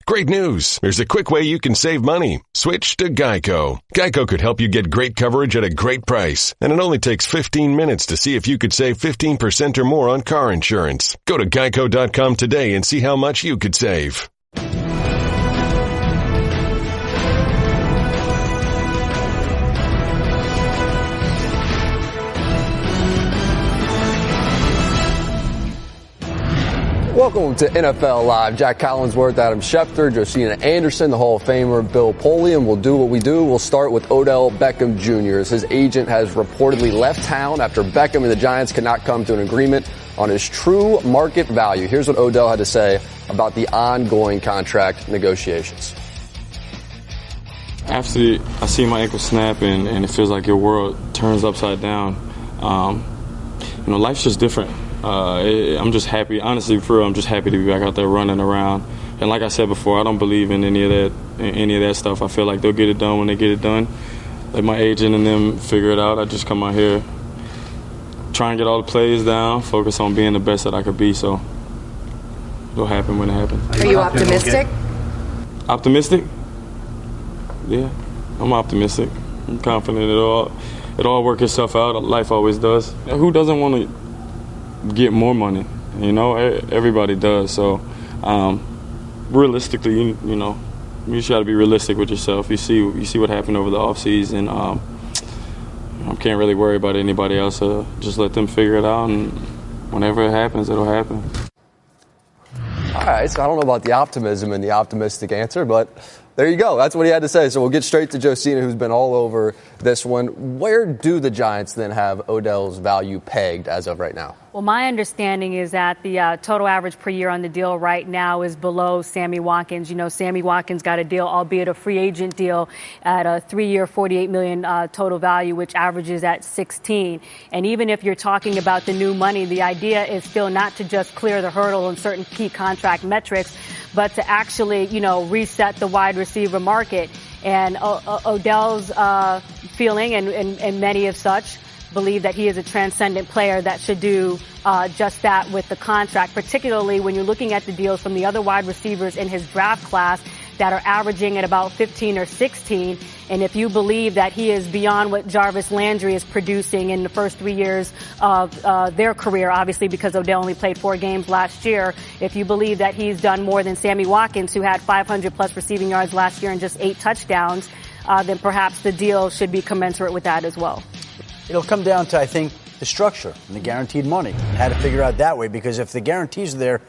Great news! There's a quick way you can save money. Switch to Geico. Geico could help you get great coverage at a great price, and it only takes 15 minutes to see if you could save 15% or more on car insurance. Go to geico.com today and see how much you could save. Welcome to NFL Live. Jack Collinsworth, Adam Schefter, Josina Anderson, the Hall of Famer Bill Polian. We'll do what we do. We'll start with Odell Beckham Jr. as his agent has reportedly left town after Beckham and the Giants could not come to an agreement on his true market value. Here's what Odell had to say about the ongoing contract negotiations. After I see my ankle snap and it feels like your world turns upside down, life's just different. I'm just happy, honestly, for real, I'm just happy to be back out there running around. And like I said before, I don't believe in any of that stuff. I feel like they'll get it done when they get it done. Let my agent and them figure it out. I just come out here, try and get all the plays down, focus on being the best that I could be. So it'll happen when it happens. Are you optimistic? Optimistic? Yeah, I'm optimistic. I'm confident it'll work itself out. Life always does. Who doesn't want to get more money? Everybody does. So realistically, you try to be realistic with yourself. You see what happened over the offseason. I can't really worry about anybody else. Just let them figure it out, and whenever it happens, it'll happen. All right, so I don't know about the optimism and the optimistic answer, but there you go. That's what he had to say. So we'll get straight to Josina, who's been all over this one. Where do the Giants then have Odell's value pegged as of right now? Well, my understanding is that the total average per year on the deal right now is below Sammy Watkins. Sammy Watkins got a deal, albeit a free agent deal, at a 3-year, $48 million total value, which averages at 16. And even if you're talking about the new money, the idea is still not to just clear the hurdle in certain key contract metrics, but to actually, reset the wide receiver market. And Odell's feeling, and many of such, believe that he is a transcendent player that should do just that with the contract, particularly when you're looking at the deals from the other wide receivers in his draft class that are averaging at about 15 or 16. And if you believe that he is beyond what Jarvis Landry is producing in the first 3 years of their career, obviously because Odell only played 4 games last year, if you believe that he's done more than Sammy Watkins, who had 500-plus receiving yards last year and just 8 touchdowns, then perhaps the deal should be commensurate with that as well. It'll come down to, I think, the structure and the guaranteed money and how to figure out that way, because if the guarantees are there,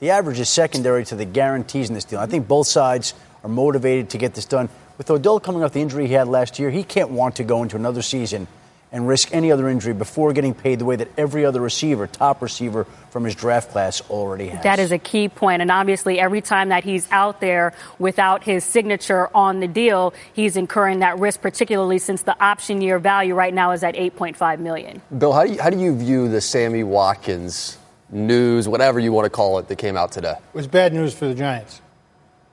the average is secondary to the guarantees in this deal. I think both sides are motivated to get this done. With Odell coming off the injury he had last year, he can't want to go into another season and risk any other injury before getting paid the way that every other receiver, top receiver from his draft class already has. That is a key point. And obviously every time that he's out there without his signature on the deal, he's incurring that risk, particularly since the option year value right now is at $8.5 million. Bill, how do you view the Sammy Watkins news, whatever you want to call it, that came out today? It was bad news for the Giants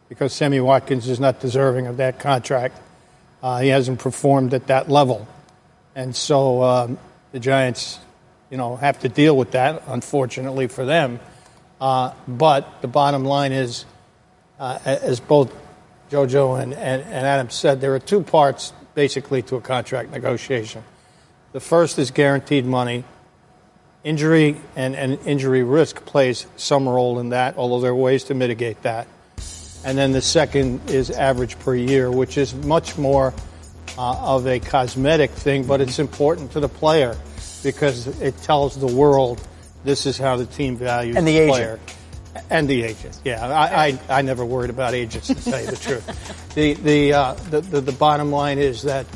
because Sammy Watkins is not deserving of that contract. He hasn't performed at that level. And so the Giants, have to deal with that, unfortunately for them. But the bottom line is, as both JoJo and Adam said, there are 2 parts, basically, to a contract negotiation. The first is guaranteed money. Injury and injury risk plays some role in that, although there are ways to mitigate that. And then the second is average per year, which is much more of a cosmetic thing, but it's important to the player because it tells the world this is how the team values and the player. And the agent. Yeah, I never worried about agents, to tell you the truth. The bottom line is that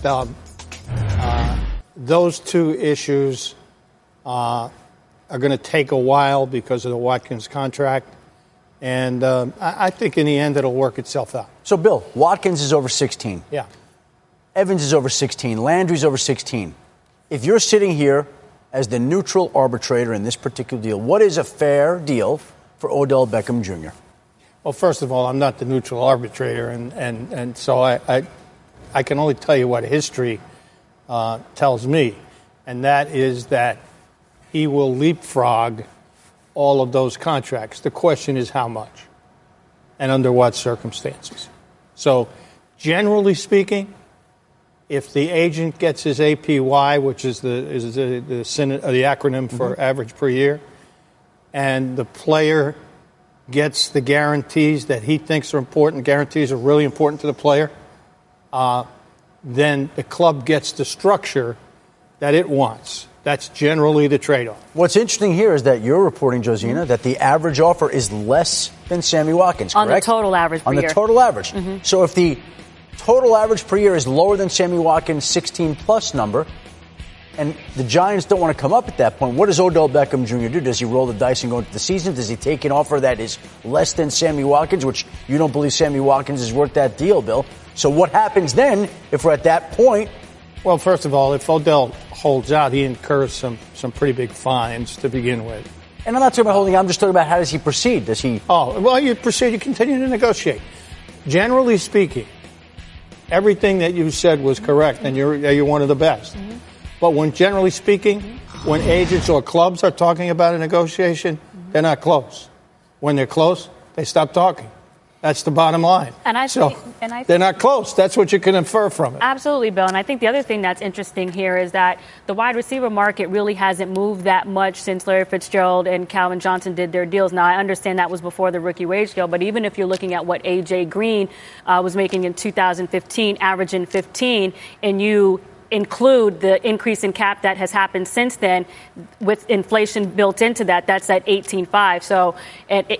those 2 issues are going to take a while because of the Watkins contract. And I think in the end it'll work itself out. So, Bill, Watkins is over 16. Yeah. Evans is over 16. Landry's over 16. If you're sitting here as the neutral arbitrator in this particular deal, what is a fair deal for Odell Beckham Jr.? Well, first of all, I'm not the neutral arbitrator, and so I can only tell you what history tells me, and that is that he will leapfrog all of those contracts. The question is how much. and under what circumstances. So, generally speaking, if the agent gets his APY, which is the acronym for average per year, and the player gets the guarantees that he thinks are important, guarantees are really important to the player, then the club gets the structure that it wants. That's generally the trade-off. What's interesting here is that you're reporting, Josina, that the average offer is less than Sammy Watkins, correct? On the total average per year. On the total average. Mm-hmm. So if the total average per year is lower than Sammy Watkins' 16-plus number, and the Giants don't want to come up at that point, what does Odell Beckham Jr. do? Does he roll the dice and go into the season? Does he take an offer that is less than Sammy Watkins, which you don't believe Sammy Watkins is worth that deal, Bill? So what happens then if we're at that point? Well, first of all, if Odell holds out, he incurs some pretty big fines to begin with. And I'm not talking about holding out. I'm just talking about how does he proceed? Does he? Oh, well, you proceed. You continue to negotiate. Generally speaking, everything that you said was correct, and you're one of the best. Mm-hmm. But when generally speaking, when agents or clubs are talking about a negotiation, they're not close. When they're close, they stop talking. That's the bottom line. And I think they're not close. That's what you can infer from it. Absolutely, Bill. And I think the other thing that's interesting here is that the wide receiver market really hasn't moved that much since Larry Fitzgerald and Calvin Johnson did their deals. Now, I understand that was before the rookie wage deal, but even if you're looking at what A.J. Green was making in 2015, averaging 15, and you include the increase in cap that has happened since then with inflation built into that, that's at 18.5. So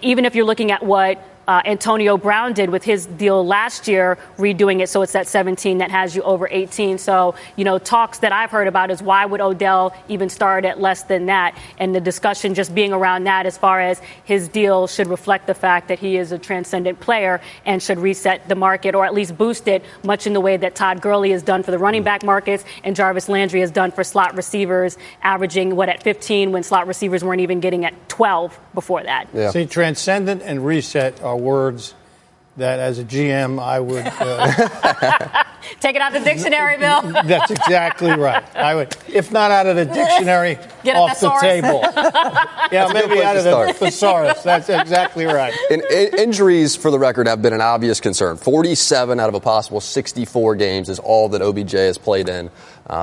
even if you're looking at what Antonio Brown did with his deal last year, redoing it so it's at 17 that has you over 18. So, talks that I've heard about is why would Odell even start at less than that? And the discussion just being around that as far as his deal should reflect the fact that he is a transcendent player and should reset the market or at least boost it, much in the way that Todd Gurley has done for the running back markets and Jarvis Landry has done for slot receivers, averaging at 15 when slot receivers weren't even getting at 12 before that. Yeah. See, transcendent and reset are words that as a GM I would take it out the dictionary, Bill. That's exactly right. I would, if not out of the dictionary, get off the table. Yeah, maybe out of the thesaurus. That's exactly right. Injuries, for the record, have been an obvious concern. 47 out of a possible 64 games is all that OBJ has played in.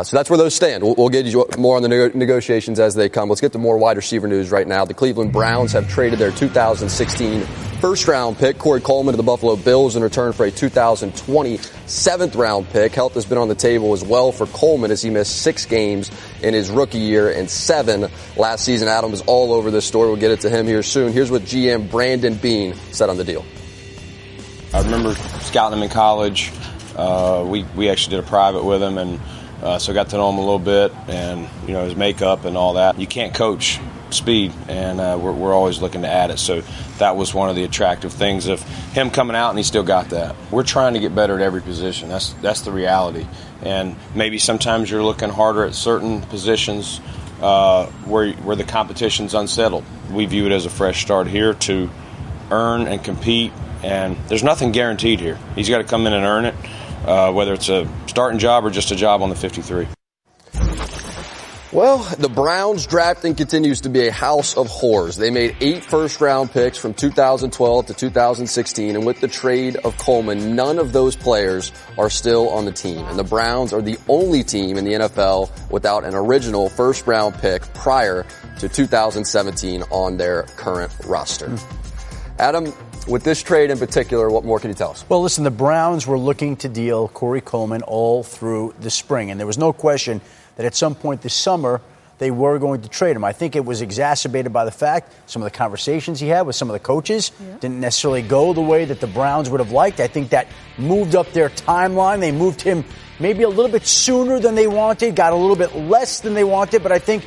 So that's where those stand. We'll get you more on the negotiations as they come. Let's get to more wide receiver news right now. The Cleveland Browns have traded their 2016 first-round pick, Corey Coleman, to the Buffalo Bills in return for a 2020 seventh-round pick. Health has been on the table as well for Coleman as he missed 6 games in his rookie year and 7 last season. Adam is all over this story. We'll get it to him here soon. Here's what GM Brandon Beane said on the deal. I remember scouting him in college. We actually did a private with him, and so I got to know him a little bit, and his makeup and all that. You can't coach speed, and we're always looking to add it. So that was one of the attractive things of him coming out, and he still got that. We're trying to get better at every position. That's the reality. And maybe sometimes you're looking harder at certain positions where the competition's unsettled. We view it as a fresh start here to earn and compete, and there's nothing guaranteed here. He's got to come in and earn it, whether it's a starting job or just a job on the 53. Well, the Browns drafting continues to be a house of horrors. They made 8 first-round picks from 2012 to 2016, and with the trade of Coleman, none of those players are still on the team. And the Browns are the only team in the NFL without an original first-round pick prior to 2017 on their current roster. Adam, with this trade in particular, what more can you tell us? Well, listen, the Browns were looking to deal Corey Coleman all through the spring, and there was no question that at some point this summer they were going to trade him. I think it was exacerbated by the fact some of the conversations he had with some of the coaches didn't necessarily go the way that the Browns would have liked. I think that moved up their timeline. They moved him maybe a little bit sooner than they wanted, got a little bit less than they wanted, but I think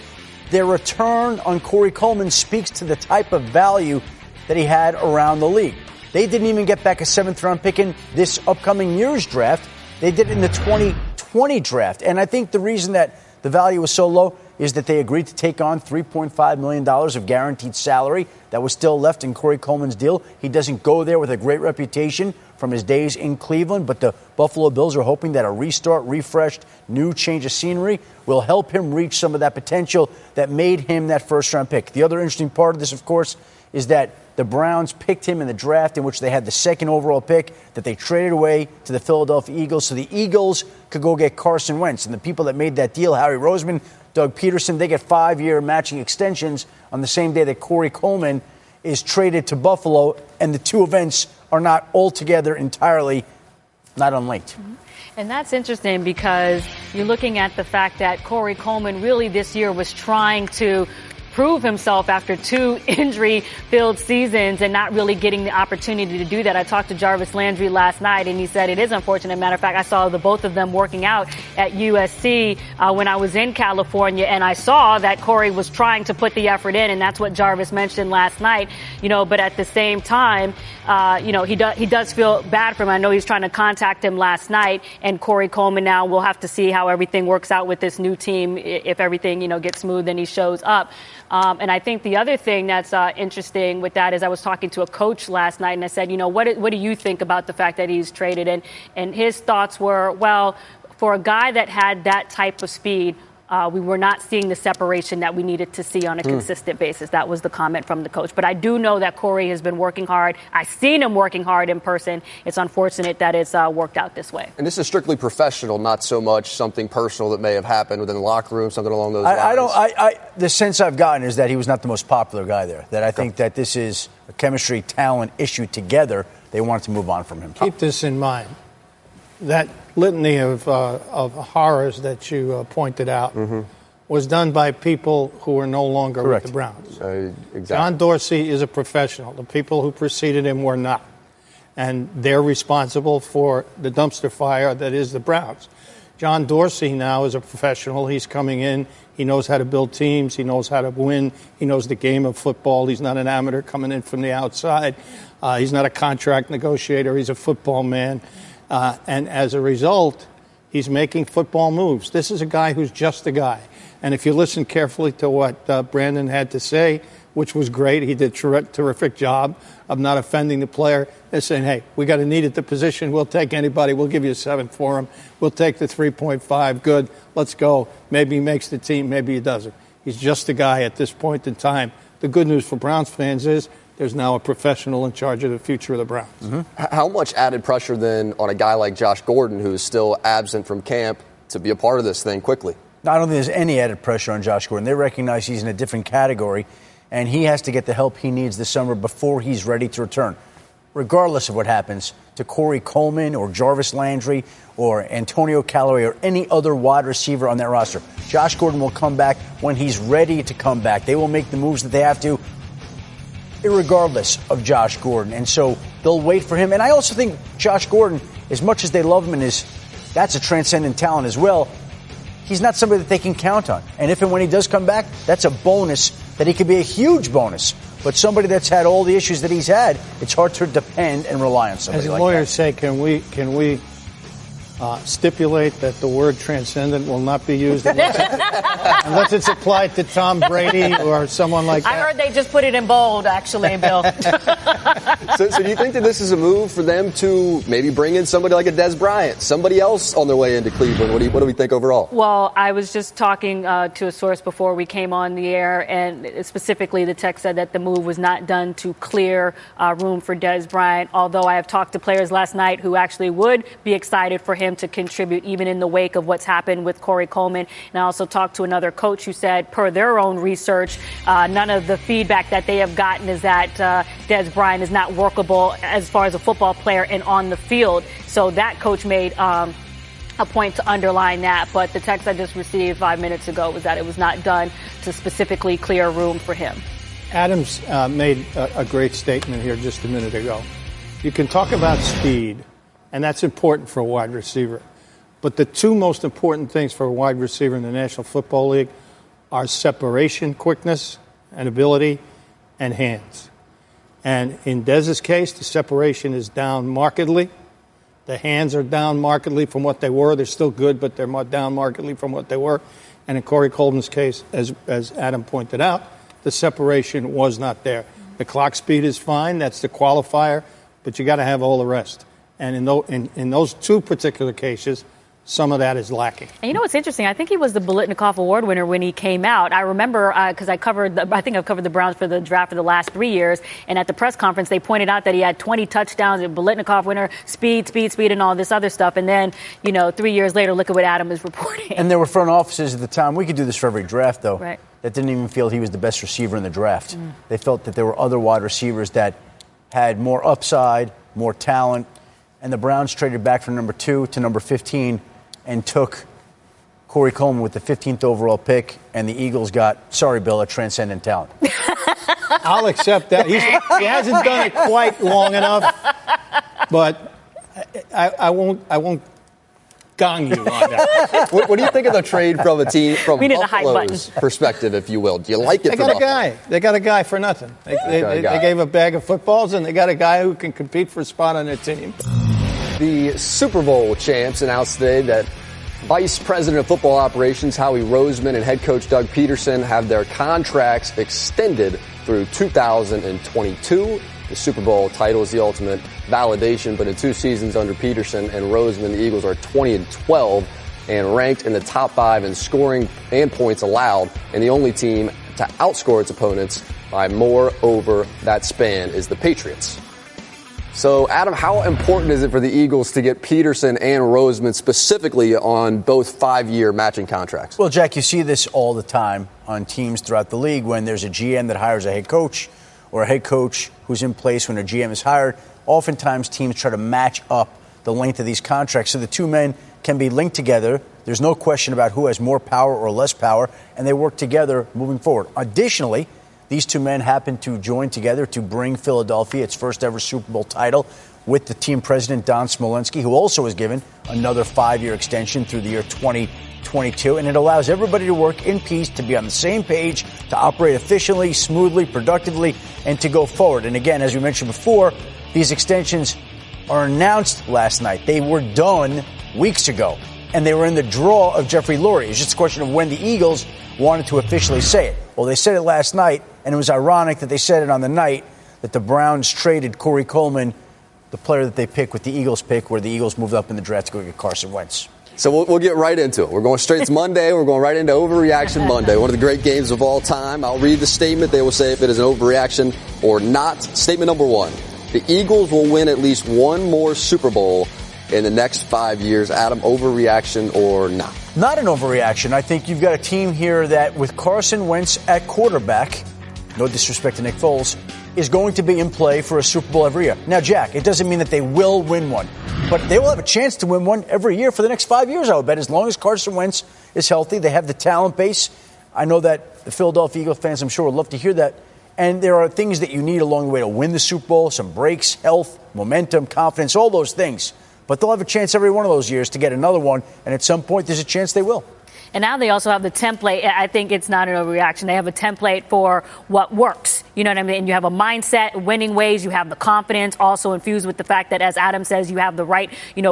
their return on Corey Coleman speaks to the type of value that he had around the league. They didn't even get back a 7th-round pick in this upcoming year's draft. They did it in the 2020 draft. And I think the reason that the value was so low is that they agreed to take on $3.5 million of guaranteed salary that was still left in Corey Coleman's deal. He doesn't go there with a great reputation from his days in Cleveland, but the Buffalo Bills are hoping that a restart, refreshed, new change of scenery will help him reach some of that potential that made him that first-round pick. The other interesting part of this, of course, is that the Browns picked him in the draft in which they had the second overall pick that they traded away to the Philadelphia Eagles so the Eagles could go get Carson Wentz. And the people that made that deal, Harry Roseman, Doug Peterson, they get 5-year matching extensions on the same day that Corey Coleman is traded to Buffalo. And the two events are not altogether entirely not unlinked. Mm-hmm. And that's interesting because you're looking at the fact that Corey Coleman really this year was trying to prove himself after 2 injury-filled seasons and not really getting the opportunity to do that. I talked to Jarvis Landry last night, and he said it is unfortunate. Matter of fact, I saw the both of them working out at USC when I was in California, and I saw that Corey was trying to put the effort in, and that's what Jarvis mentioned last night. But at the same time, he does feel bad for him. I know he's trying to contact him last night, and Corey Coleman now we'll have to see how everything works out with this new team. If everything, gets smooth and he shows up. And I think the other thing that's interesting with that is I was talking to a coach last night and I said, what do you think about the fact that he's traded? And his thoughts were, well, for a guy that had that type of speed, we were not seeing the separation that we needed to see on a consistent basis. That was the comment from the coach. But I do know that Corey has been working hard. I've seen him working hard in person. It's unfortunate that it's worked out this way. And this is strictly professional, not so much something personal that may have happened within the locker room, something along those lines. The sense I've gotten is that he was not the most popular guy there. That I think that this is a chemistry talent issue together. They wanted to move on from him. Keep this in mind. That litany of horrors that you pointed out was done by people who are no longer with the Browns. Exactly. John Dorsey is a professional. The people who preceded him were not. And they're responsible for the dumpster fire that is the Browns. John Dorsey now is a professional. He's coming in. He knows how to build teams. He knows how to win. He knows the game of football. He's not an amateur coming in from the outside. He's not a contract negotiator. He's a football man. And as a result, he's making football moves. This is a guy who's just a guy. And if you listen carefully to what Brandon had to say, which was great, he did a terrific job of not offending the player. They're saying, hey, we got a need at the position. We'll take anybody. We'll give you a 7 for him. We'll take the 3.5. Good. Let's go. Maybe he makes the team. Maybe he doesn't. He's just a guy at this point in time. The good news for Browns fans is there's now a professional in charge of the future of the Browns. Mm-hmm. How much added pressure then on a guy like Josh Gordon, who is still absent from camp, to be a part of this thing quickly? I don't think there's any added pressure on Josh Gordon. They recognize he's in a different category, and he has to get the help he needs this summer before he's ready to return. Regardless of what happens to Corey Coleman or Jarvis Landry or Antonio Callaway or any other wide receiver on that roster, Josh Gordon will come back when he's ready to come back. They will make the moves that they have to, irregardless of Josh Gordon. And so they'll wait for him. And I also think Josh Gordon, as much as they love him and that's a transcendent talent as well, he's not somebody that they can count on. And if and when he does come back, that's a bonus that he could be a huge bonus. But somebody that's had all the issues that he's had, it's hard to depend and rely on somebody like that. As lawyers say, can we stipulate that the word transcendent will not be used unless it's applied to Tom Brady or someone like that? I heard they just put it in bold, actually, Bill. So do you think that this is a move for them to maybe bring in somebody like a Dez Bryant, somebody else on their way into Cleveland? What do we think overall? Well, I was just talking to a source before we came on the air, and specifically the text said that the move was not done to clear room for Dez Bryant, although I have talked to players last night who actually would be excited for him to contribute even in the wake of what's happened with Corey Coleman. And I also talked to another coach who said, per their own research, none of the feedback that they have gotten is that Dez Bryant is not workable as far as a football player and on the field. So that coach made a point to underline that. But the text I just received 5 minutes ago was that it was not done to specifically clear room for him. Adams made a great statement here just a minute ago. You can talk about speed, and that's important for a wide receiver. But the two most important things for a wide receiver in the National Football League are separation, quickness, and ability, and hands. And in Dez's case, the separation is down markedly. The hands are down markedly from what they were. They're still good, but they're down markedly from what they were. And in Corey Coleman's case, as Adam pointed out, the separation was not there. The clock speed is fine. That's the qualifier. But you got to have all the rest. And in those two particular cases, some of that is lacking. And you know what's interesting? I think he was the Biletnikoff Award winner when he came out. I remember because I think I've covered the Browns for the draft for the last 3 years. And at the press conference, they pointed out that he had 20 touchdowns, a Biletnikoff winner, speed, and all this other stuff. And then, 3 years later, look at what Adam is reporting. And there were front offices at the time. We could do this for every draft, though. Right. That didn't even feel he was the best receiver in the draft. They felt that there were other wide receivers that had more upside, more talent. And the Browns traded back from number 2 to number 15 and took Corey Coleman with the 15th overall pick, and the Eagles got, sorry, Bill, a transcendent talent. I'll accept that. He hasn't done it quite long enough, but I won't gong you on that. What do you think of the trade from a team from We need the hype Buffalo's perspective, if you will? Do you like it? They got a guy. They got a guy for nothing. They gave a bag of footballs, and they got a guy who can compete for a spot on their team. The Super Bowl champs announced today that Vice President of Football Operations Howie Roseman and head coach Doug Peterson have their contracts extended through 2022. The Super Bowl title is the ultimate validation, but in 2 seasons under Peterson and Roseman, the Eagles are 20-12 and ranked in the top 5 in scoring and points allowed, and the only team to outscore its opponents by more over that span is the Patriots. So, Adam, how important is it for the Eagles to get Peterson and Roseman specifically on both 5-year matching contracts? Well, Jack, you see this all the time on teams throughout the league when there's a GM that hires a head coach or a head coach who's in place when a GM is hired. Oftentimes, teams try to match up the length of these contracts so the two men can be linked together. There's no question about who has more power or less power, and they work together moving forward. Additionally, these two men happen to join together to bring Philadelphia its first ever Super Bowl title with the team president, Don Smolenski, who also was given another 5-year extension through the year 2022. And it allows everybody to work in peace, to be on the same page, to operate efficiently, smoothly, productively, and to go forward. And again, as we mentioned before, these extensions are announced last night. They were done weeks ago, and they were in the draw of Jeffrey Lurie. It's just a question of when the Eagles wanted to officially say it. Well, they said it last night, and it was ironic that they said it on the night that the Browns traded Corey Coleman, the player that they picked with the Eagles pick, where the Eagles moved up in the draft to go get Carson Wentz. So we'll get right into it. We're going straight. It's Monday. We're going right into Overreaction Monday, one of the great games of all time. I'll read the statement. They will say if it is an overreaction or not. Statement number 1. The Eagles will win at least one more Super Bowl in the next 5 years. Adam, overreaction or not? Not an overreaction. I think you've got a team here that, with Carson Wentz at quarterback, no disrespect to Nick Foles, is going to be in play for a Super Bowl every year. Now, Jack, it doesn't mean that they will win one, but they will have a chance to win one every year for the next 5 years, I would bet, as long as Carson Wentz is healthy. They have the talent base. I know that the Philadelphia Eagles fans, I'm sure, would love to hear that. And there are things that you need along the way to win the Super Bowl, some breaks, health, momentum, confidence, all those things. But they'll have a chance every one of those years to get another one, and at some point there's a chance they will. And now they also have the template. I think it's not an overreaction. They have a template for what works. You know what I mean? And you have a mindset, winning ways. You have the confidence, also infused with the fact that, as Adam says, you have the right,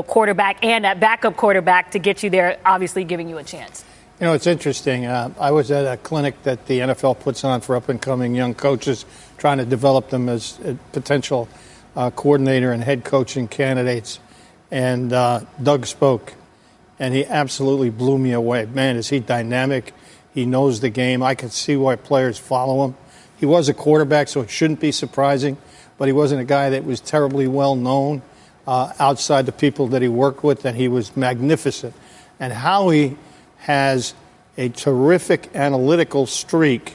quarterback and that backup quarterback to get you there, obviously giving you a chance. It's interesting. I was at a clinic that the NFL puts on for up-and-coming young coaches, trying to develop them as potential coordinator and head coaching candidates. And Doug spoke, and he absolutely blew me away. Man, is he dynamic. He knows the game. I can see why players follow him. He was a quarterback, so it shouldn't be surprising, but he wasn't a guy that was terribly well known outside the people that he worked with, and he was magnificent. And Howie has a terrific analytical streak,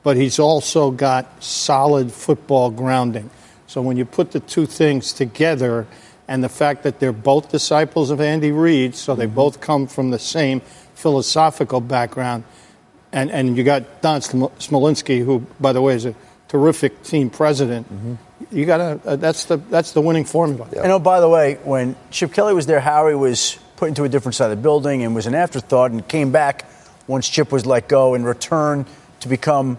but he's also got solid football grounding. So when you put the two things together, and the fact that they're both disciples of Andy Reid, so they both come from the same philosophical background, and you got Don Smolenski, who, by the way, is a terrific team president. You got that's the winning formula. Yeah. And by the way, when Chip Kelly was there, Howie was put into a different side of the building and was an afterthought, and came back once Chip was let go and returned to become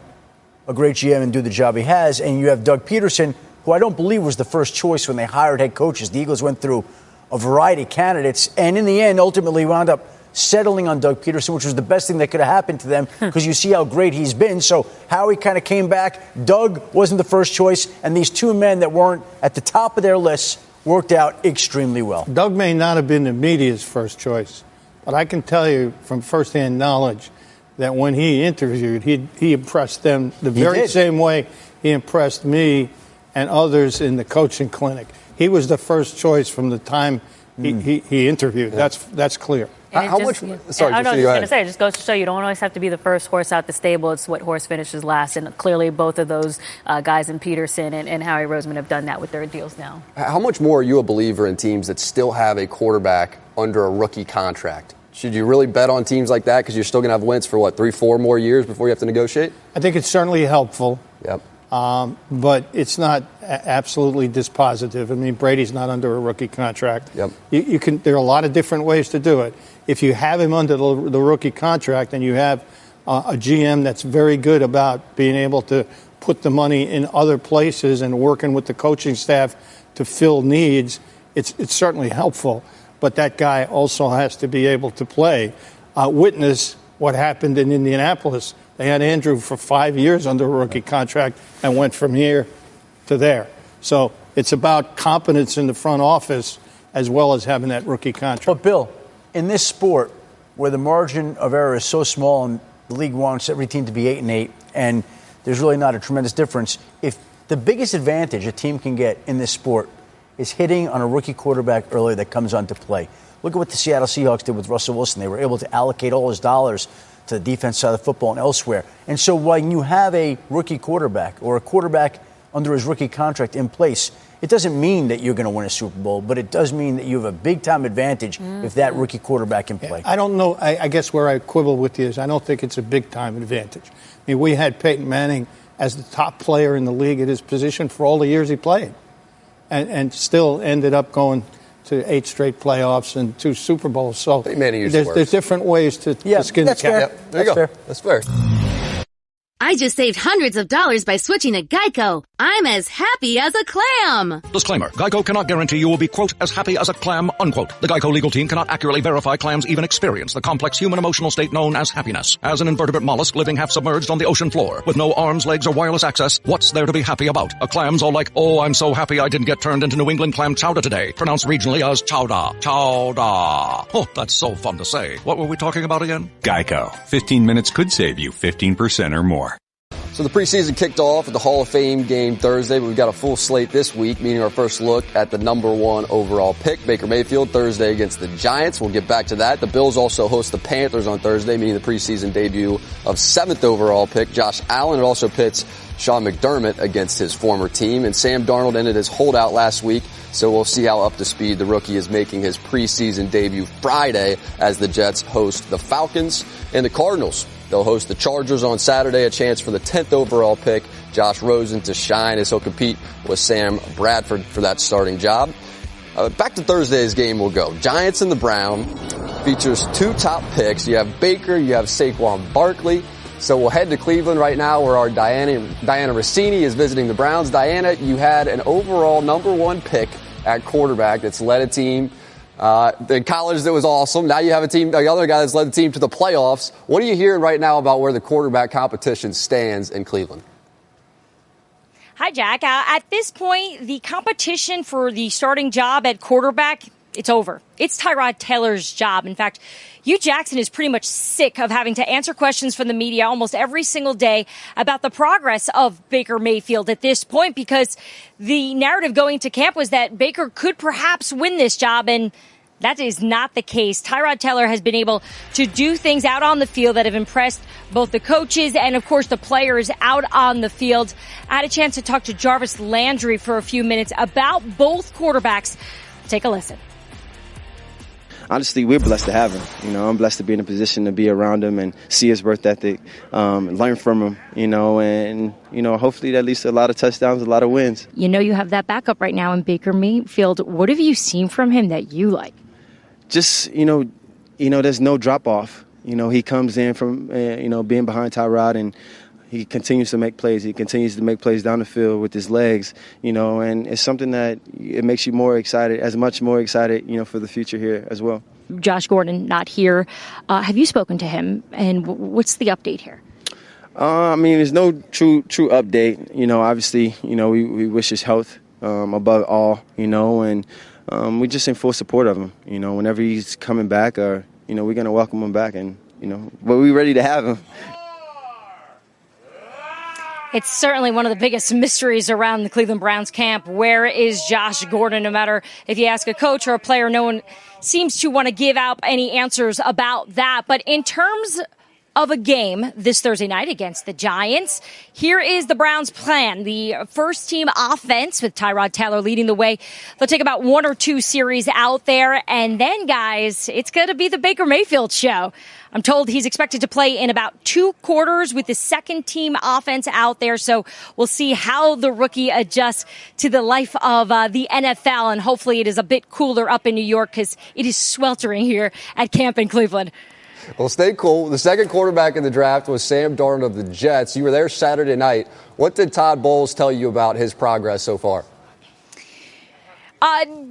a great GM and do the job he has. And you have Doug Peterson, who I don't believe was the first choice when they hired head coaches. The Eagles went through a variety of candidates, and in the end, ultimately wound up settling on Doug Peterson, which was the best thing that could have happened to them, because you see how great he's been. So Howie kind of came back. Doug wasn't the first choice, and these two men that weren't at the top of their lists worked out extremely well. Doug may not have been the media's first choice, but I can tell you from firsthand knowledge that when he interviewed, he impressed them the very same way he impressed me and others in the coaching clinic. He was the first choice from the time he interviewed. Yeah. That's clear. How much? Sorry, I was going to say, it just goes to show you don't always have to be the first horse out the stable. It's what horse finishes last. And clearly both of those guys in Peterson and Howie Roseman have done that with their deals now. How much more are you a believer in teams that still have a quarterback under a rookie contract? Should you really bet on teams like that because you're still going to have Wentz for, 3-4 more years before you have to negotiate? I think it's certainly helpful. Yep. But it's not absolutely dispositive. I mean, Brady's not under a rookie contract. Yep. You can. There are a lot of different ways to do it. If you have him under the rookie contract and you have a GM that's very good about being able to put the money in other places and working with the coaching staff to fill needs, it's certainly helpful. But that guy also has to be able to play. Witness what happened in Indianapolis. They had Andrew for 5 years under a rookie contract and went from here to there. So it's about competence in the front office as well as having that rookie contract. But, Bill, in this sport where the margin of error is so small and the league wants every team to be 8-8 and there's really not a tremendous difference, if the biggest advantage a team can get in this sport is hitting on a rookie quarterback early that comes onto play. Look at what the Seattle Seahawks did with Russell Wilson. They were able to allocate all his dollars to the defense side of the football and elsewhere. And so when you have a rookie quarterback or a quarterback under his rookie contract in place, it doesn't mean that you're going to win a Super Bowl, but it does mean that you have a big-time advantage if that rookie quarterback can play. I don't know. I guess where I quibble with you is I don't think it's a big-time advantage. I mean, we had Peyton Manning as the top player in the league at his position for all the years he played and still ended up going to 8 straight playoffs and 2 Super Bowls. So there's different ways to skin the cat. Yep, there you go. That's fair. I just saved hundreds of dollars by switching to Geico. I'm as happy as a clam. Disclaimer. Geico cannot guarantee you will be, quote, as happy as a clam, unquote. The Geico legal team cannot accurately verify clams even experience the complex human emotional state known as happiness. As an invertebrate mollusk living half submerged on the ocean floor with no arms, legs, or wireless access, what's there to be happy about? A clam's all like, oh, I'm so happy I didn't get turned into New England clam chowder today. Pronounced regionally as chowder. Chowder. Oh, that's so fun to say. What were we talking about again? Geico. 15 minutes could save you 15% or more. So the preseason kicked off with the Hall of Fame game Thursday, but we've got a full slate this week, meaning our first look at the number 1 overall pick, Baker Mayfield, Thursday against the Giants. We'll get back to that. The Bills also host the Panthers on Thursday, meaning the preseason debut of 7th overall pick, Josh Allen. It also pits Sean McDermott against his former team. And Sam Darnold ended his holdout last week, so we'll see how up to speed the rookie is making his preseason debut Friday as the Jets host the Falcons and the Cardinals. They'll host the Chargers on Saturday, a chance for the 10th overall pick, Josh Rosen, to shine as he'll compete with Sam Bradford for that starting job. Back to Thursday's game we'll go. Giants and the Browns features 2 top picks. You have Baker, you have Saquon Barkley. So we'll head to Cleveland right now where our Diana Rossini is visiting the Browns. Diana, you had an overall number 1 pick at quarterback that's led a team in college that was awesome. Now you have the other guy that's led the team to the playoffs. What are you hearing right now about where the quarterback competition stands in Cleveland? Hi, Jack. At this point, the competition for the starting job at quarterback, it's over. It's Tyrod Taylor's job. In fact, Hugh Jackson is pretty much sick of having to answer questions from the media almost every single day about the progress of Baker Mayfield at this point, because the narrative going to camp was that Baker could perhaps win this job, and that is not the case. Tyrod Taylor has been able to do things out on the field that have impressed both the coaches and, of course, the players out on the field. I had a chance to talk to Jarvis Landry for a few minutes about both quarterbacks. Take a listen. Honestly, we're blessed to have him. I'm blessed to be in a position to be around him and see his work ethic, learn from him, and hopefully that leads to a lot of touchdowns, a lot of wins. You have that backup right now in Baker Mayfield. What have you seen from him that you like? Just, there's no drop off. He comes in from, being behind Tyrod, and he continues to make plays. He continues to make plays down the field with his legs, and it's something that it makes you more excited, as much more excited, for the future here as well. Josh Gordon not here. Have you spoken to him, and what's the update here? There's no true update. Obviously, we wish his health. above all, and we're just in full support of him. Whenever he's coming back, we're going to welcome him back, and but we're ready to have him. It's certainly one of the biggest mysteries around the Cleveland Browns camp. Where is Josh Gordon? No matter if you ask a coach or a player, no one seems to want to give out any answers about that. But in terms of a game this Thursday night against the Giants, here is the Browns' plan. The first-team offense with Tyrod Taylor leading the way. They'll take about 1 or 2 series out there. And then, guys, it's going to be the Baker Mayfield show. I'm told he's expected to play in about 2 quarters with the second-team offense out there. So we'll see how the rookie adjusts to the life of the NFL. And hopefully it is a bit cooler up in New York because it is sweltering here at camp in Cleveland. Well, stay cool. The second quarterback in the draft was Sam Darnold of the Jets. You were there Saturday night. What did Todd Bowles tell you about his progress so far?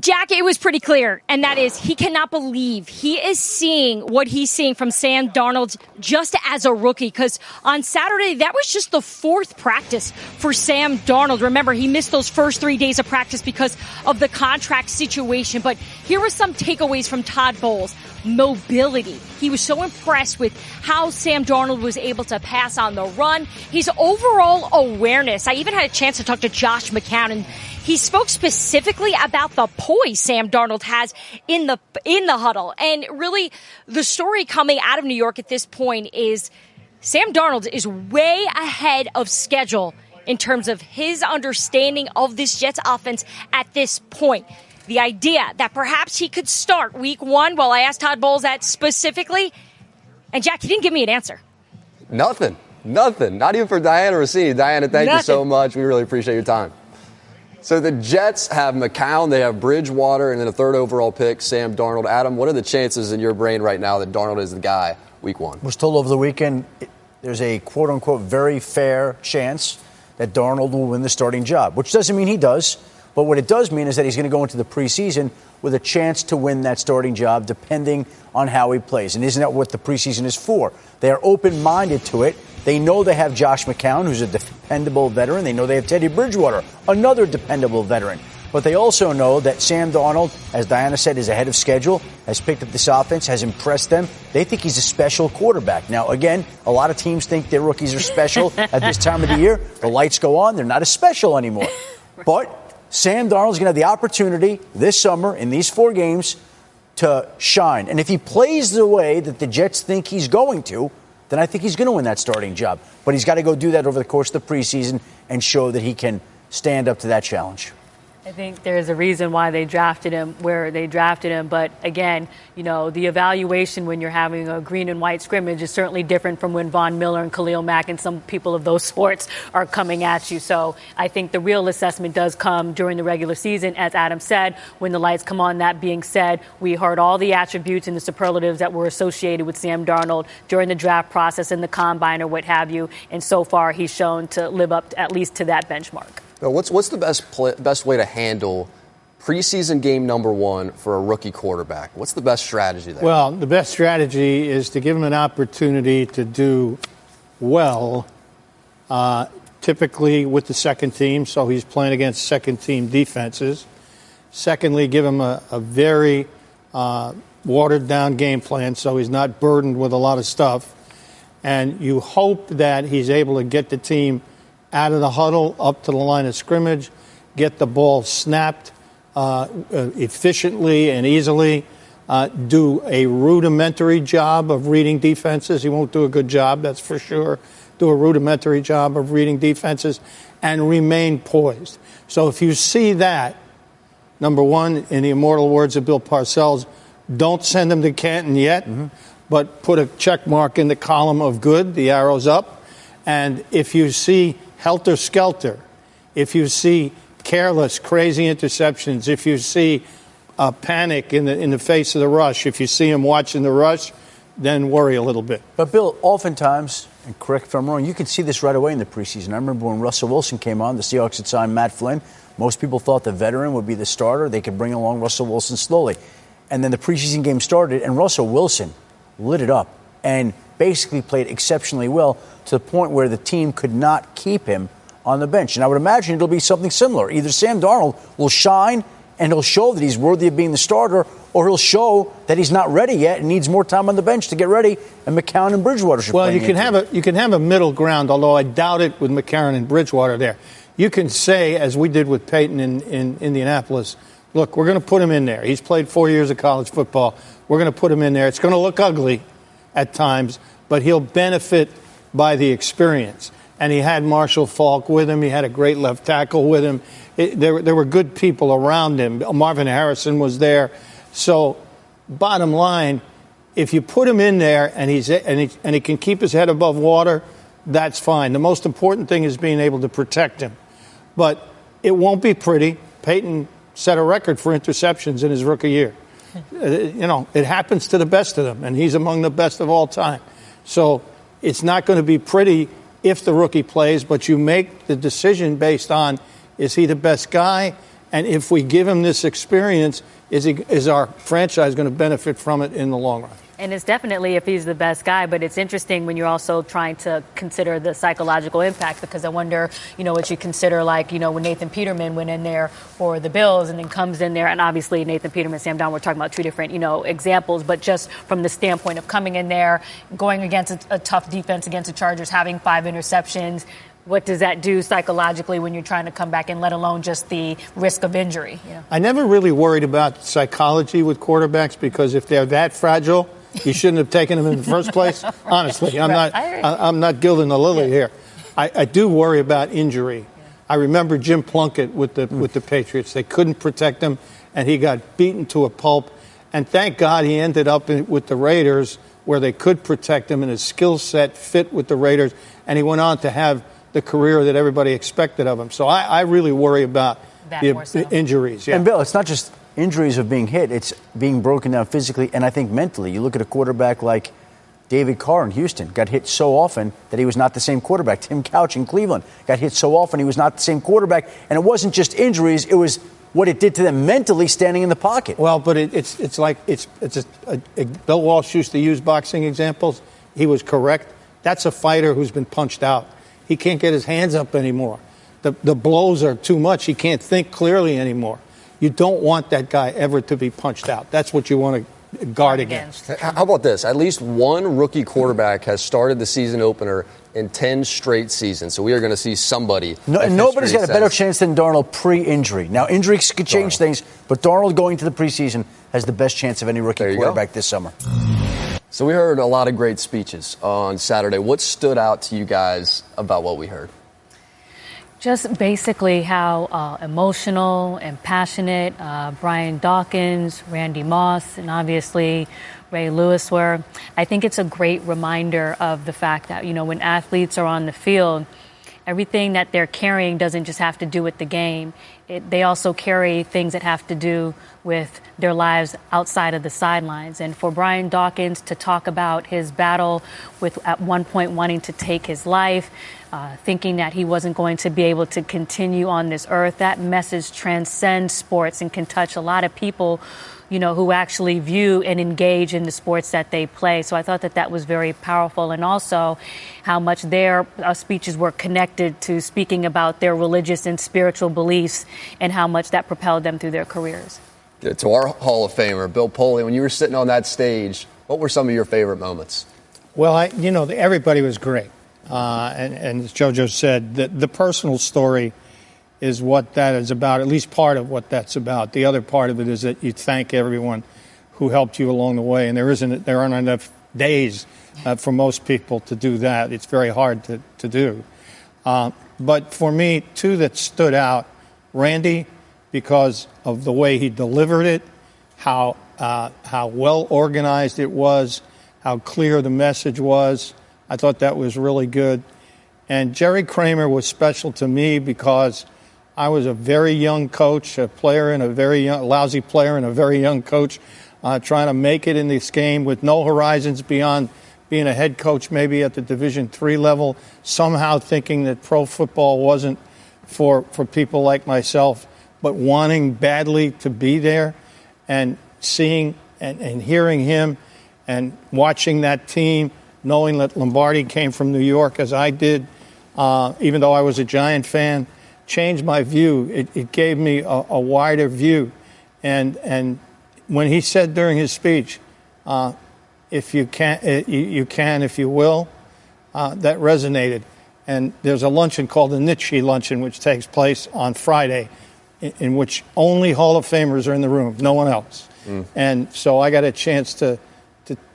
Jack, it was pretty clear, and that is he cannot believe he is seeing what he's seeing from Sam Darnold just as a rookie, because on Saturday, that was just the 4th practice for Sam Darnold. Remember, he missed those first 3 days of practice because of the contract situation, but here were some takeaways from Todd Bowles. Mobility. He was so impressed with how Sam Darnold was able to pass on the run. His overall awareness. I even had a chance to talk to Josh McCown, and he spoke specifically about the poise Sam Darnold has in the huddle. And really, the story coming out of New York at this point is Sam Darnold is way ahead of schedule in terms of his understanding of this Jets offense at this point. The idea that perhaps he could start week 1, well, I asked Todd Bowles that specifically, and Jack, he didn't give me an answer. Nothing. Not even for Diana Rossini. Diana, thank you so much. We really appreciate your time. So the Jets have McCown, they have Bridgewater, and then a 3rd overall pick, Sam Darnold. Adam, what are the chances in your brain right now that Darnold is the guy week 1? Was told over the weekend there's a quote-unquote very fair chance that Darnold will win the starting job, which doesn't mean he does. But what it does mean is that he's going to go into the preseason with a chance to win that starting job depending on how he plays. And isn't that what the preseason is for? They are open-minded to it. They know they have Josh McCown, who's a dependable veteran. They know they have Teddy Bridgewater, another dependable veteran. But they also know that Sam Darnold, as Diana said, is ahead of schedule, has picked up this offense, has impressed them. They think he's a special quarterback. Now, again, a lot of teams think their rookies are special at this time of the year. The lights go on. They're not as special anymore. But Sam Darnold's going to have the opportunity this summer in these 4 games to shine. And if he plays the way that the Jets think he's going to, then I think he's going to win that starting job. But he's got to go do that over the course of the preseason and show that he can stand up to that challenge. I think there's a reason why they drafted him where they drafted him. But again, the evaluation when you're having a green and white scrimmage is certainly different from when Von Miller and Khalil Mack and some people of those sports are coming at you. So I think the real assessment does come during the regular season, as Adam said, when the lights come on. That being said, we heard all the attributes and the superlatives that were associated with Sam Darnold during the draft process and the combine or what have you. And so far, he's shown to live up at least to that benchmark. Now, what's the best way to handle preseason game number 1 for a rookie quarterback? What's the best strategy there? Well, the best strategy is to give him an opportunity to do well, typically with the second team, so he's playing against second-team defenses. Secondly, give him a very watered-down game plan so he's not burdened with a lot of stuff. And you hope that he's able to get the team out of the huddle, up to the line of scrimmage, get the ball snapped efficiently and easily, do a rudimentary job of reading defenses. He won't do a good job, that's for sure. Do a rudimentary job of reading defenses and remain poised. So if you see that, number 1, in the immortal words of Bill Parcells, don't send him to Canton yet, but put a check mark in the column of good, the arrow's up. And if you see helter-skelter, if you see careless, crazy interceptions, if you see panic in the face of the rush, if you see him watching the rush, then worry a little bit. But, Bill, oftentimes, and correct if I'm wrong, you can see this right away in the preseason. I remember when Russell Wilson came on, the Seahawks had signed Matt Flynn. Most people thought the veteran would be the starter. They could bring along Russell Wilson slowly. And then the preseason game started, and Russell Wilson lit it up and basically played exceptionally well to the point where the team could not keep him on the bench. And I would imagine it'll be something similar. Either Sam Darnold will shine and he'll show that he's worthy of being the starter, or he'll show that he's not ready yet and needs more time on the bench to get ready, and McCown and Bridgewater should play. Well, you can have a middle ground, although I doubt it with McCarron and Bridgewater there. You can say, as we did with Peyton in Indianapolis, look, we're going to put him in there. He's played 4 years of college football. We're going to put him in there. It's going to look ugly at times, but he'll benefit by the experience. And he had Marshall Faulk with him. He had a great left tackle with him. There were good people around him. Marvin Harrison was there. So, bottom line, if you put him in there and he can keep his head above water, that's fine. The most important thing is being able to protect him. But it won't be pretty. Peyton set a record for interceptions in his rookie year. It happens to the best of them, and he's among the best of all time. So it's not going to be pretty if the rookie plays, but you make the decision based on, is he the best guy? And if we give him this experience, is our franchise going to benefit from it in the long run? And it's definitely if he's the best guy, but it's interesting when you're also trying to consider the psychological impact, because I wonder, what you consider when Nathan Peterman went in there for the Bills and then comes in there, and obviously Nathan Peterman, Sam Darnold, we're talking about two different, examples, but just from the standpoint of coming in there, going against a tough defense against the Chargers, having 5 interceptions, what does that do psychologically when you're trying to come back, and let alone just the risk of injury? I never really worried about psychology with quarterbacks, because if they're that fragile, you shouldn't have taken them in the first place. Honestly, I'm not gilding the lily here. I do worry about injury. Yeah. I remember Jim Plunkett with the Patriots. They couldn't protect him, and he got beaten to a pulp. And thank God he ended up with the Raiders, where they could protect him, and his skill set fit with the Raiders, and he went on to have the career that everybody expected of him. So I really worry about the injuries. Yeah. And, Bill, it's not just injuries of being hit. It's being broken down physically and I think mentally. You look at a quarterback like David Carr in Houston, got hit so often that he was not the same quarterback. Tim Couch in Cleveland got hit so often he was not the same quarterback. And it wasn't just injuries, it was what it did to them mentally standing in the pocket. Well, but it's Bill Walsh used to use boxing examples. He was correct. That's a fighter who's been punched out. He can't get his hands up anymore. The blows are too much. He can't think clearly anymore. You don't want that guy ever to be punched out. That's what you want to guard against. How about this? At least one rookie quarterback has started the season opener in 10 straight seasons. So we are going to see somebody. Nobody's got a better chance than Darnold pre-injury. Now, injuries could change things, but Darnold going to the preseason has the best chance of any rookie quarterback this summer. So we heard a lot of great speeches on Saturday. What stood out to you guys about what we heard? Just basically how emotional and passionate Brian Dawkins, Randy Moss, and obviously Ray Lewis were. I think it's a great reminder of the fact that, when athletes are on the field, everything that they're carrying doesn't just have to do with the game. They also carry things that have to do with their lives outside of the sidelines. And for Brian Dawkins to talk about his battle with, at one point, wanting to take his life, thinking that he wasn't going to be able to continue on this earth, that message transcends sports and can touch a lot of people, who actually view and engage in the sports that they play. So I thought that was very powerful. And also how much their speeches were connected to speaking about their religious and spiritual beliefs and how much that propelled them through their careers. To our Hall of Famer, Bill Polian, when you were sitting on that stage, what were some of your favorite moments? Well, everybody was great. And as JoJo said, the personal story is what that is about, at least part of what that's about. The other part of it is that you thank everyone who helped you along the way, and there aren't enough days for most people to do that. It's very hard to do. But for me, two that stood out, Randy, because of the way he delivered it, how well organized it was, how clear the message was. I thought that was really good. And Jerry Kramer was special to me because I was a very young coach, lousy player and a very young coach, trying to make it in this game with no horizons beyond being a head coach maybe at the Division III level, somehow thinking that pro football wasn't for people like myself, but wanting badly to be there and seeing and hearing him and watching that team, knowing that Lombardi came from New York as I did, even though I was a Giant fan, changed my view. It gave me a wider view. And when he said during his speech, if you can, you can, if you will, that resonated. And there's a luncheon called the Nitschke Luncheon, which takes place on Friday, in which only Hall of Famers are in the room, no one else. And so I got a chance to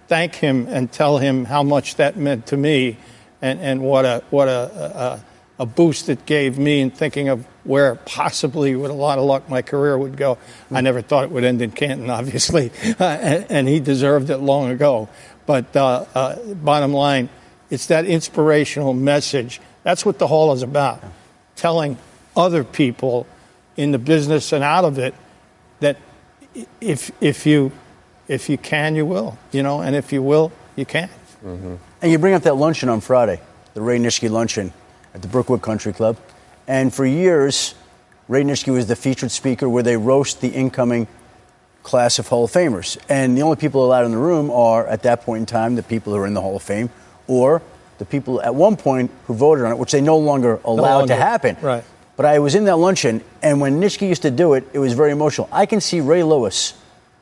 thank him and tell him how much that meant to me, and what a boost it gave me in thinking of where possibly, with a lot of luck, my career would go. I never thought it would end in Canton, obviously, and he deserved it long ago. But bottom line, it's that inspirational message. That's what the Hall is about, telling other people in the business and out of it that if you can, you will, and if you will, you can. And you bring up that luncheon on Friday, the Ray Nitschke luncheon at the Brookwood Country Club. And for years, Ray Nitschke was the featured speaker where they roast the incoming class of Hall of Famers. And the only people allowed in the room are, at that point in time, the people who are in the Hall of Fame, or the people at one point who voted on it, which they no longer allowed to happen. Right. But I was in that luncheon, and when Nitschke used to do it, it was very emotional. I can see Ray Lewis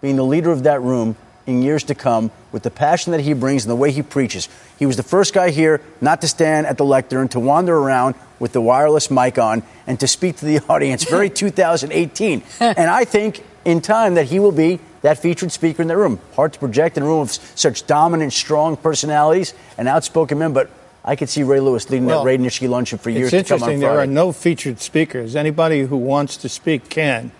being the leader of that room in years to come, with the passion that he brings and the way he preaches. He was the first guy here not to stand at the lectern, to wander around with the wireless mic on, and to speak to the audience. Very 2018. And I think in time that he will be that featured speaker in that room. Hard to project in a room of such dominant, strong personalities and outspoken men, but I could see Ray Lewis leading that Ray Nitschke luncheon for years to come on Friday. It's interesting. There are no featured speakers. Anybody who wants to speak can.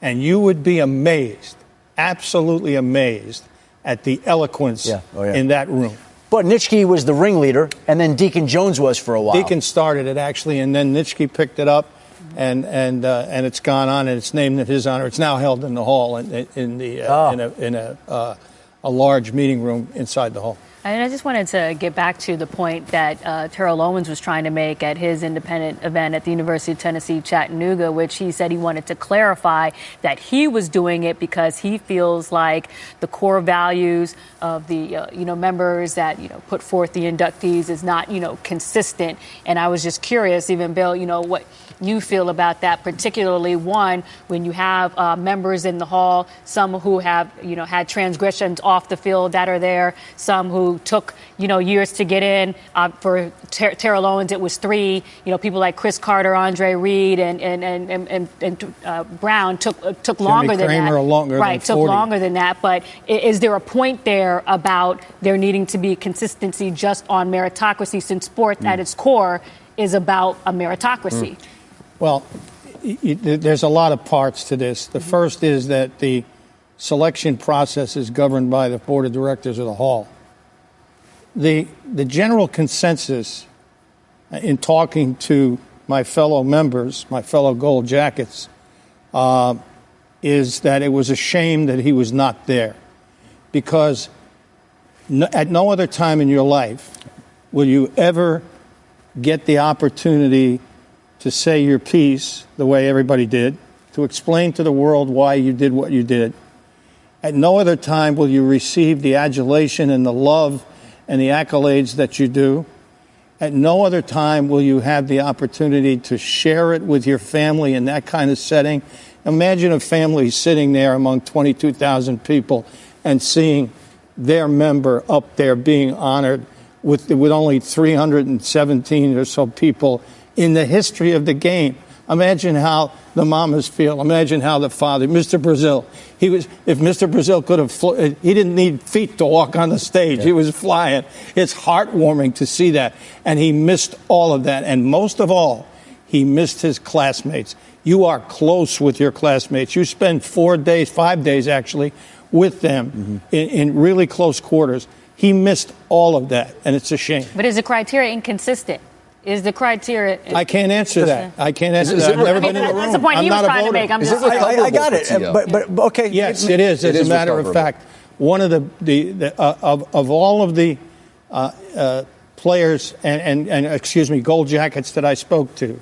And you would be amazed, absolutely amazed, at the eloquence in that room. But Nitschke was the ringleader, and then Deacon Jones was for a while. Deacon started it, actually, and then Nitschke picked it up, and it's gone on, and it's named in his honor. It's now held in the hall in a large meeting room inside the hall. And I just wanted to get back to the point that Terrell Owens was trying to make at his independent event at the University of Tennessee, Chattanooga, which he said he wanted to clarify that he was doing it because he feels like the core values of the members that put forth the inductees is not consistent. And I was just curious, even Bill, what you feel about that, particularly one when you have members in the hall, some who have had transgressions off the field that are there, some who took years to get in. For Terrell Owens, it was 3. people like Chris Carter, Andre Reed, and Brown took longer than that. Took longer than that. But is there a point there about there needing to be consistency just on meritocracy, since sports at its core is about a meritocracy? Well, there's a lot of parts to this. The first is that the selection process is governed by the board of directors of the hall. The general consensus in talking to my fellow members, my fellow Gold Jackets, is that it was a shame that he was not there, because at no other time in your life will you ever get the opportunity to say your piece the way everybody did, to explain to the world why you did what you did. At no other time will you receive the adulation and the love and the accolades that you do. At no other time will you have the opportunity to share it with your family in that kind of setting. Imagine a family sitting there among 22,000 people and seeing their member up there being honored with only 317 or so people in the history of the game. Imagine how the mamas feel. Imagine how the father, Mr. Brazil, if Mr. Brazil could have, he didn't need feet to walk on the stage. He was flying. It's heartwarming to see that. And he missed all of that. And most of all, he missed his classmates. You are close with your classmates. You spend 5 days actually, with them in really close quarters. He missed all of that, and it's a shame. But is the criteria inconsistent? Is the criteria? I can't answer that. I've never been in the room. That's the point he was trying to make. I got it. But okay. Yes, it is. As a matter of fact, one of of all of the players and Gold Jackets that I spoke to,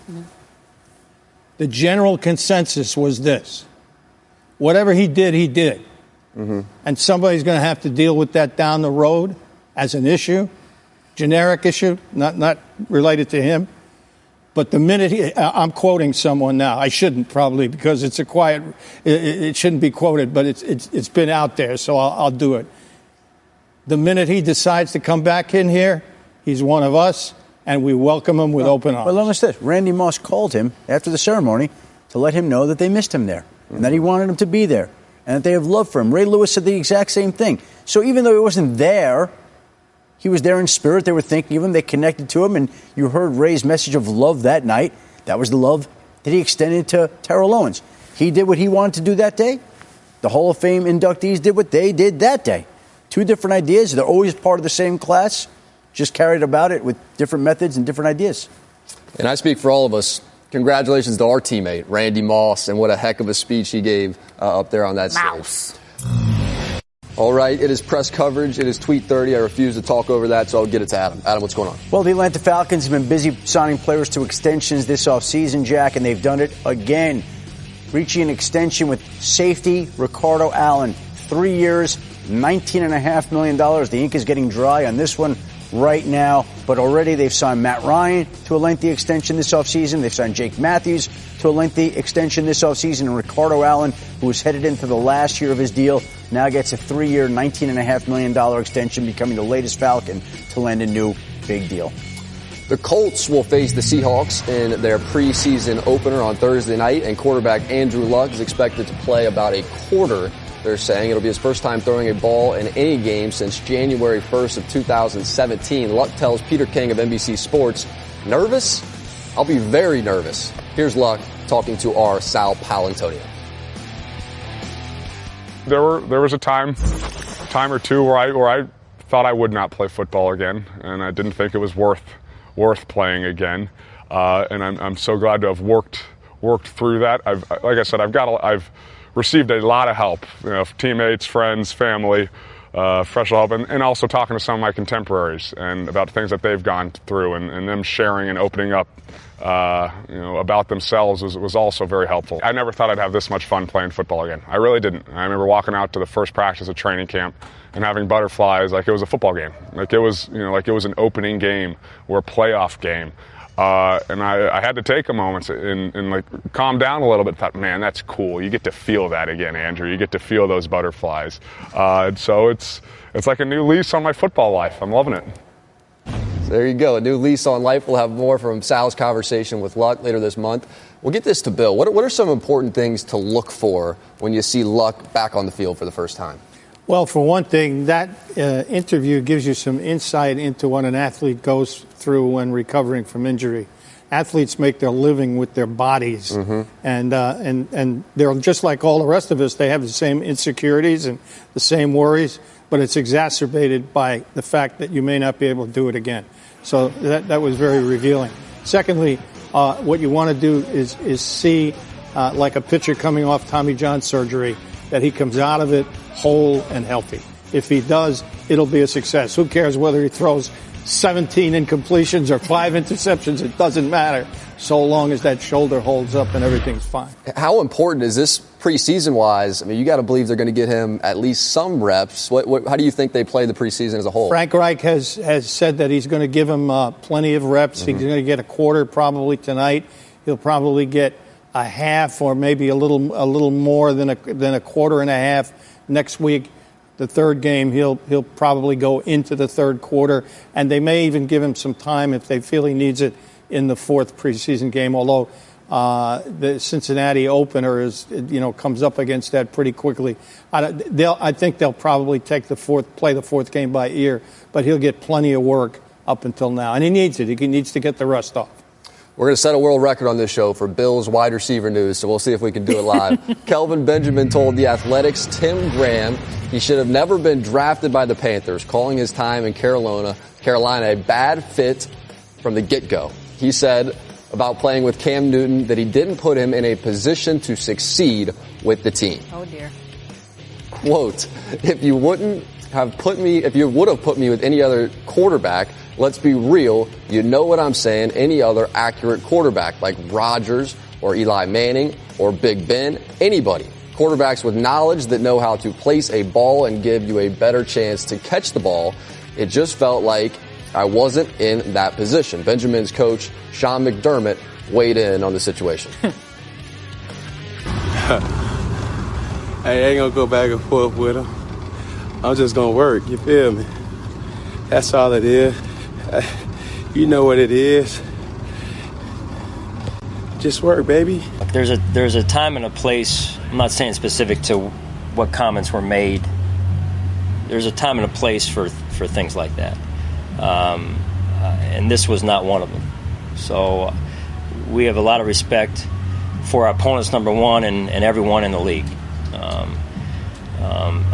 the general consensus was this: whatever he did, he did. And somebody's going to have to deal with that down the road as an issue, generic issue, not related to him. But the minute I'm quoting someone now, I shouldn't probably because it's a quiet. It shouldn't be quoted, but it's been out there, so I'll do it. The minute he decides to come back in here, he's one of us, and we welcome him with open arms. Well, let me say this. Randy Moss called him after the ceremony to let him know that they missed him there and that he wanted him to be there and that they have love for him. Ray Lewis said the exact same thing. So even though he wasn't there, he was there in spirit. They were thinking of him. They connected to him. And you heard Ray's message of love that night. That was the love that he extended to Terrell Owens. He did what he wanted to do that day. The Hall of Fame inductees did what they did that day. Two different ideas. They're always part of the same class, just carried about it with different methods and different ideas. And I speak for all of us. Congratulations to our teammate, Randy Moss, and what a heck of a speech he gave up there on that stage. All right, it is press coverage. It is Tweet 30. I refuse to talk over that, so I'll get it to Adam. Adam, what's going on? Well, the Atlanta Falcons have been busy signing players to extensions this offseason, Jack, and they've done it again, reaching an extension with safety Ricardo Allen. 3 years, $19.5 million. The ink is getting dry on this one right now, but already they've signed Matt Ryan to a lengthy extension this offseason. They've signed Jake Matthews to a lengthy extension this offseason, and Ricardo Allen, who is headed into the last year of his deal, now gets a 3-year, $19.5 million extension, becoming the latest Falcon to land a new big deal. The Colts will face the Seahawks in their preseason opener on Thursday night, and quarterback Andrew Luck is expected to play about a quarter. They're saying it'll be his first time throwing a ball in any game since January 1st of 2017. Luck tells Peter King of NBC Sports, nervous? I'll be very nervous. Here's Luck talking to our Sal Paolantonio. There was a time or two where I thought I would not play football again, and I didn't think it was worth playing again. And I'm so glad to have worked through that. Like I said, I've received a lot of help, teammates, friends, family, professional help, and also talking to some of my contemporaries and about things that they've gone through, and them sharing and opening up, about themselves was also very helpful. I never thought I'd have this much fun playing football again. I really didn't. I remember walking out to the first practice of training camp and having butterflies like it was a football game, like it was an opening game or a playoff game. And I had to take a moment and like calm down a little bit. Thought, man, that's cool. You get to feel that again, Andrew. You get to feel those butterflies. So it's like a new lease on my football life. I'm loving it. So there you go, a new lease on life. We'll have more from Sal's conversation with Luck later this month. We'll get this to Bill. What are some important things to look for when you see Luck back on the field for the first time? Well, for one thing, that interview gives you some insight into what an athlete goes through when recovering from injury. Athletes make their living with their bodies, and they're just like all the rest of us. They have the same insecurities and the same worries, but it's exacerbated by the fact that you may not be able to do it again. So that was very revealing. Secondly, what you want to do is see, like a pitcher coming off Tommy John surgery, that he comes out of it whole and healthy. If he does, it'll be a success. Who cares whether he throws 17 incompletions or 5 interceptions? It doesn't matter, so long as that shoulder holds up and everything's fine. How important is this preseason-wise? I mean, you got to believe they're going to get him at least some reps. How do you think they play the preseason as a whole? Frank Reich has said that he's going to give him plenty of reps. He's going to get a quarter probably tonight. He'll probably get a half or maybe a little more than a quarter and a half next week. The third game, he'll probably go into the third quarter, and they may even give him some time if they feel he needs it in the fourth preseason game. Although the Cincinnati opener comes up against that pretty quickly. I think they'll probably play the fourth game by ear, but he'll get plenty of work up until now, and he needs it. He needs to get the rust off. We're going to set a world record on this show for Bills wide receiver news, so we'll see if we can do it live. Kelvin Benjamin told The Athletic's Tim Graham he should have never been drafted by the Panthers, calling his time in Carolina a bad fit from the get-go. He said about playing with Cam Newton that he didn't put him in a position to succeed with the team. Oh, dear. Quote, if you would have put me with any other quarterback, let's be real, you know what I'm saying, any other accurate quarterback like Rodgers or Eli Manning or Big Ben, anybody. Quarterbacks with knowledge that know how to place a ball and give you a better chance to catch the ball. It just felt like I wasn't in that position. Benjamin's coach, Sean McDermott, weighed in on the situation. I ain't gonna go back and forth with him. I'm just gonna work, you feel me? That's all it is. You know what it is. Just work, baby. There's a time and a place. I'm not saying specific to what comments were made. There's a time and a place for things like that. And this was not one of them. So we have a lot of respect for our opponents, number one, and everyone in the league.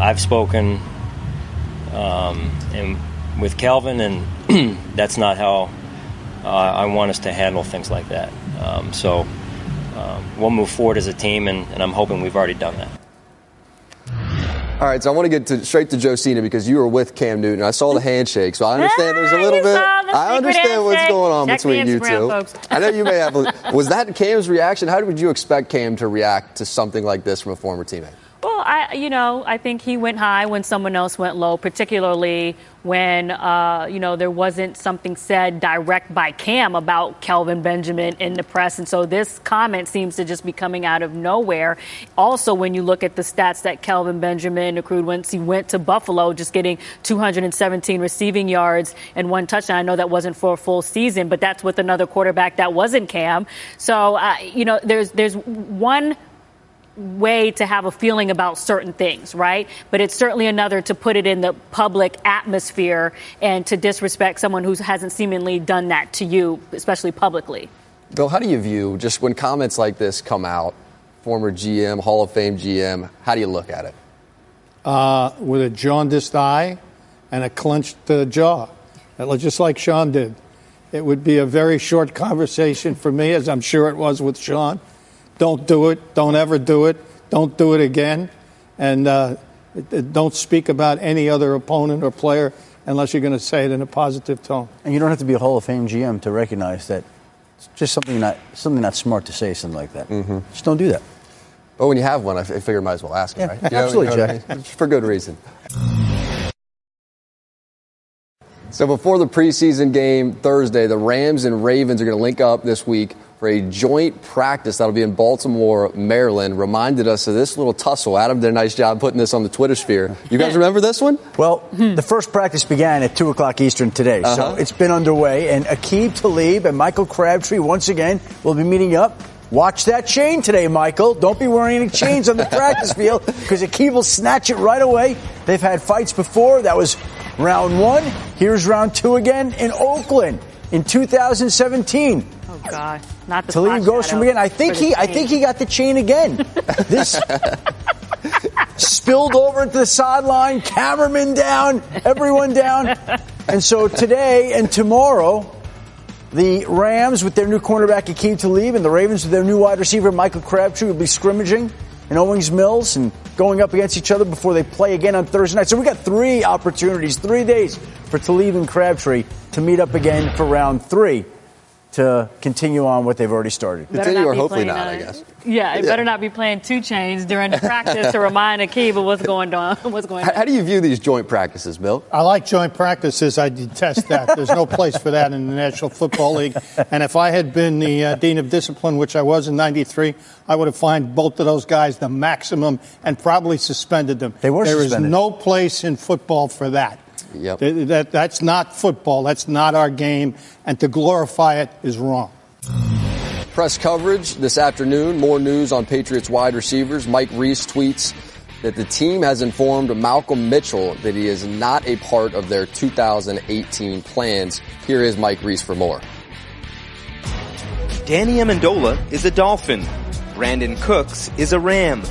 I've spoken and with Calvin, and that's not how I want us to handle things like that. So we'll move forward as a team, and I'm hoping we've already done that. All right, so I want to get straight to Josina because you were with Cam Newton. I saw the handshake, so I understand there's a little bit. I understand what's going on between you two. Folks. I know you may have. Was that Cam's reaction? How would you expect Cam to react to something like this from a former teammate? Well, I think he went high when someone else went low, particularly when, there wasn't something said direct by Cam about Kelvin Benjamin in the press. And so this comment seems to just be coming out of nowhere. Also, when you look at the stats that Kelvin Benjamin accrued once he went to Buffalo, just getting 217 receiving yards and 1 touchdown. I know that wasn't for a full season, but that's with another quarterback that wasn't Cam. So, there's one way to have a feeling about certain things, right? But it's certainly another to put it in the public atmosphere and to disrespect someone who hasn't seemingly done that to you, especially publicly. Bill, how do you view just when comments like this come out, former GM, Hall of Fame GM, how do you look at it? With a jaundiced eye and a clenched jaw, just like Sean did. It would be a very short conversation for me, as I'm sure it was with Sean. Don't do it. Don't ever do it. Don't do it again. And don't speak about any other opponent or player unless you're going to say it in a positive tone. And you don't have to be a Hall of Fame GM to recognize that it's just something not smart to say something like that. Mm-hmm. Just don't do that. But when you have one, I figure I might as well ask him, right? Absolutely, Jack. I mean? For good reason. So before the preseason game Thursday, the Rams and Ravens are going to link up this week for a joint practice that'll be in Baltimore, Maryland. Reminded us of this little tussle. Adam did a nice job putting this on the Twitter sphere. You guys remember this one? Well, the first practice began at 2 o'clock Eastern today, so it's been underway. And Aqib Talib and Michael Crabtree, once again, will be meeting up. Watch that chain today, Michael. Don't be wearing any chains on the practice field because Aqib will snatch it right away. They've had fights before. That was round 1. Here's round 2 again in Oakland in 2017. Oh God, not the Talib goes from again. I think he got the chain again. This spilled over into the sideline, cameraman down, everyone down. And so today and tomorrow, the Rams with their new cornerback Aqib Talib and the Ravens with their new wide receiver Michael Crabtree will be scrimmaging in Owings Mills and going up against each other before they play again on Thursday night. So we got 3 opportunities, 3 days for Talib and Crabtree to meet up again for round 3 to continue on what they've already started. Continue or hopefully not, I guess. Yeah, it better not be playing 2 chains during the practice to remind Aqib of what's going on. How do you view these joint practices, Bill? I like joint practices. I detest that. There's no place for that in the National Football League. And if I had been the Dean of Discipline, which I was in '93, I would have fined both of those guys the maximum and probably suspended them. They were suspended. There is no place in football for that. Yep. That's not football. That's not our game. And to glorify it is wrong. Press coverage this afternoon. More news on Patriots wide receivers. Mike Reese tweets that the team has informed Malcolm Mitchell that he is not a part of their 2018 plans. Here is Mike Reese for more. Danny Amendola is a Dolphin. Brandon Cooks is a Ram.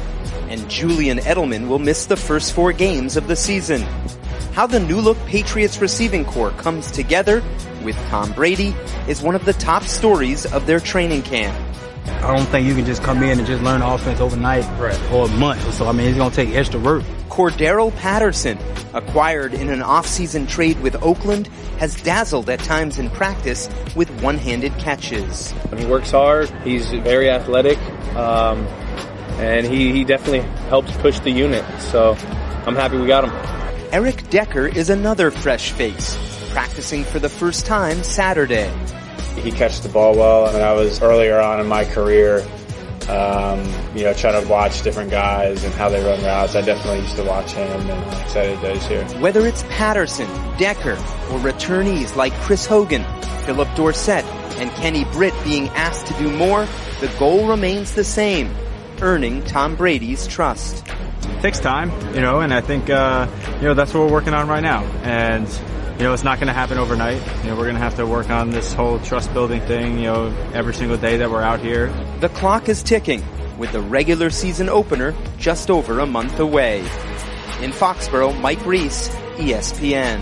And Julian Edelman will miss the first 4 games of the season. How the new-look Patriots receiving corps comes together with Tom Brady is one of the top stories of their training camp. I don't think you can just come in and just learn offense overnight or a month or so. I mean, it's going to take extra work. Cordero Patterson, acquired in an off-season trade with Oakland, has dazzled at times in practice with one-handed catches. He works hard. He's very athletic, and he definitely helps push the unit. So I'm happy we got him. Eric Decker is another fresh face. practicing for the first time Saturday. He catches the ball well. When I was earlier on in my career, trying to watch different guys and how they run routes, I definitely used to watch him, and I'm excited that he's here. Whether it's Patterson, Decker, or returnees like Chris Hogan, Philip Dorsett, and Kenny Britt being asked to do more, the goal remains the same, earning Tom Brady's trust. It takes time, and I think, that's what we're working on right now. And, it's not going to happen overnight. We're going to have to work on this whole trust building thing, every single day that we're out here. The clock is ticking, with the regular season opener just over a month away. In Foxborough, Mike Reese, ESPN.